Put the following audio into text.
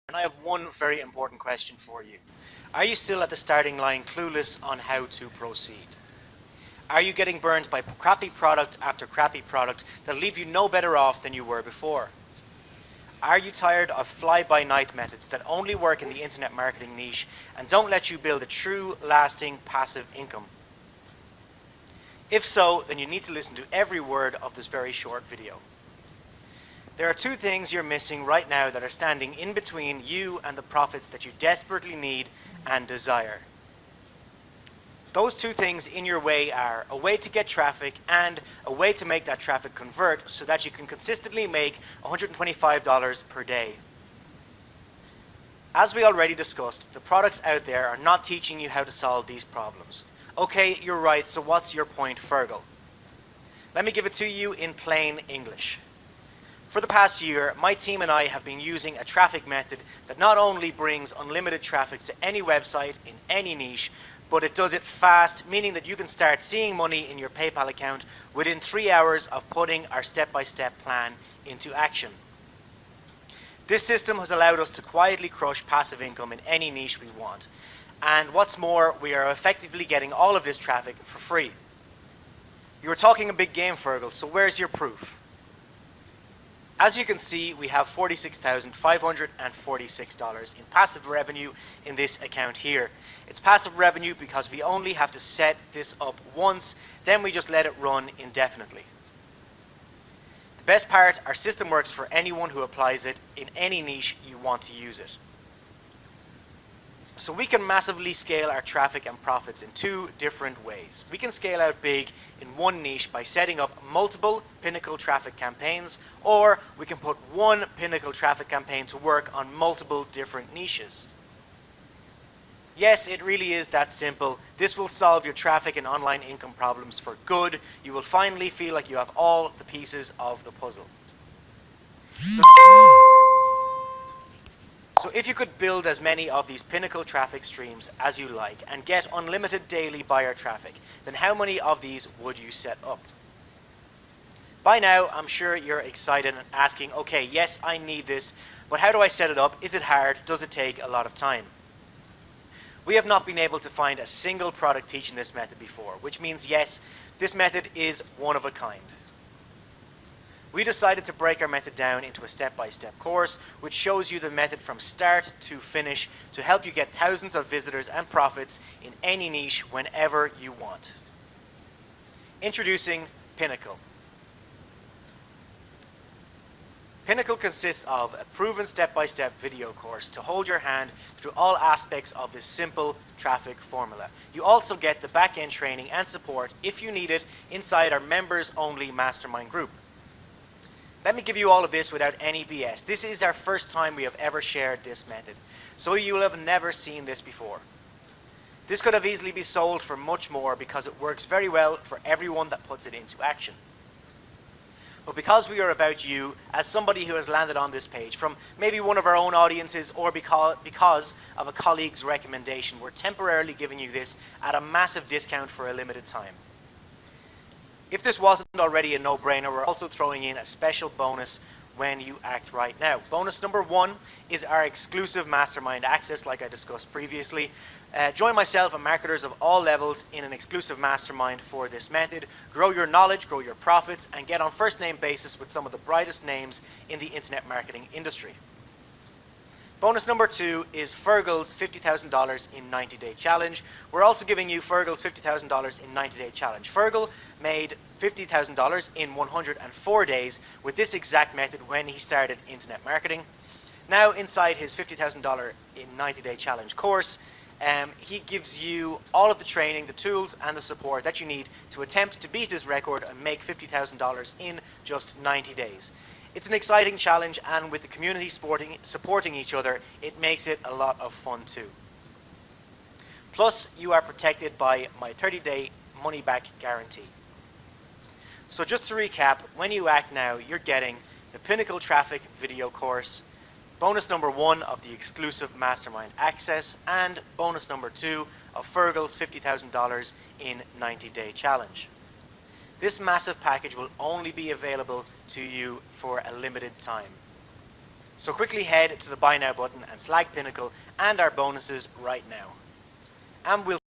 And I have one very important question for you. Are you still at the starting line clueless on how to proceed? Are you getting burned by crappy product after crappy product that leave you no better off than you were before? Are you tired of fly-by-night methods that only work in the internet marketing niche and don't let you build a true, lasting, passive income? If so, then you need to listen to every word of this very short video. There are two things you're missing right now that are standing in between you and the profits that you desperately need and desire. Those two things in your way are a way to get traffic and a way to make that traffic convert so that you can consistently make $125 per day. As we already discussed, the products out there are not teaching you how to solve these problems. Okay, you're right, so what's your point, Fergal? Let me give it to you in plain English. For the past year, my team and I have been using a traffic method that not only brings unlimited traffic to any website in any niche, but it does it fast, meaning that you can start seeing money in your PayPal account within 3 hours of putting our step-by-step plan into action. This system has allowed us to quietly crush passive income in any niche we want. And what's more, we are effectively getting all of this traffic for free. You were talking a big game, Fergal, so where's your proof? As you can see, we have $46,546 in passive revenue in this account here. It's passive revenue because we only have to set this up once, then we just let it run indefinitely. The best part, our system works for anyone who applies it in any niche you want to use it. So we can massively scale our traffic and profits in two different ways. We can scale out big in one niche by setting up multiple Pinnacle traffic campaigns, or we can put one Pinnacle traffic campaign to work on multiple different niches. Yes, it really is that simple. This will solve your traffic and online income problems for good. You will finally feel like you have all the pieces of the puzzle. So if you could build as many of these Pinnacle traffic streams as you like and get unlimited daily buyer traffic, then how many of these would you set up? By now, I'm sure you're excited and asking, okay, yes, I need this, but how do I set it up? Is it hard? Does it take a lot of time? We have not been able to find a single product teaching this method before, which means yes, this method is one of a kind. We decided to break our method down into a step-by-step course, which shows you the method from start to finish to help you get thousands of visitors and profits in any niche whenever you want. Introducing Pinnacle. Pinnacle consists of a proven step-by-step video course to hold your hand through all aspects of this simple traffic formula. You also get the back-end training and support, if you need it, inside our members-only mastermind group. Let me give you all of this without any BS. This is our first time we have ever shared this method, so you will have never seen this before. This could have easily been sold for much more because it works very well for everyone that puts it into action. But because we are about you, as somebody who has landed on this page from maybe one of our own audiences or because of a colleague's recommendation, we're temporarily giving you this at a massive discount for a limited time. If this wasn't already a no-brainer, we're also throwing in a special bonus when you act right now. Bonus number one is our exclusive mastermind access, like I discussed previously. Join myself and marketers of all levels in an exclusive mastermind for this method. Grow your knowledge, grow your profits, and get on first-name basis with some of the brightest names in the internet marketing industry. Bonus number two is Fergal's $50,000 in 90-day challenge. We're also giving you Fergal's $50,000 in 90-day challenge. Fergal made $50,000 in 104 days with this exact method when he started internet marketing. Now, inside his $50,000 in 90-day challenge course, he gives you all of the training, the tools, and the support that you need to attempt to beat his record and make $50,000 in just 90 days. It's an exciting challenge, and with the community supporting each other, it makes it a lot of fun too. Plus, you are protected by my 30-day money-back guarantee. So just to recap, when you act now, you're getting the Pinnacle Traffic video course, bonus number one of the exclusive mastermind access, and bonus number two of Fergal's $50,000 in 90-day challenge. This massive package will only be available to you for a limited time. So quickly head to the Buy Now button and slag Pinnacle and our bonuses right now. And we'll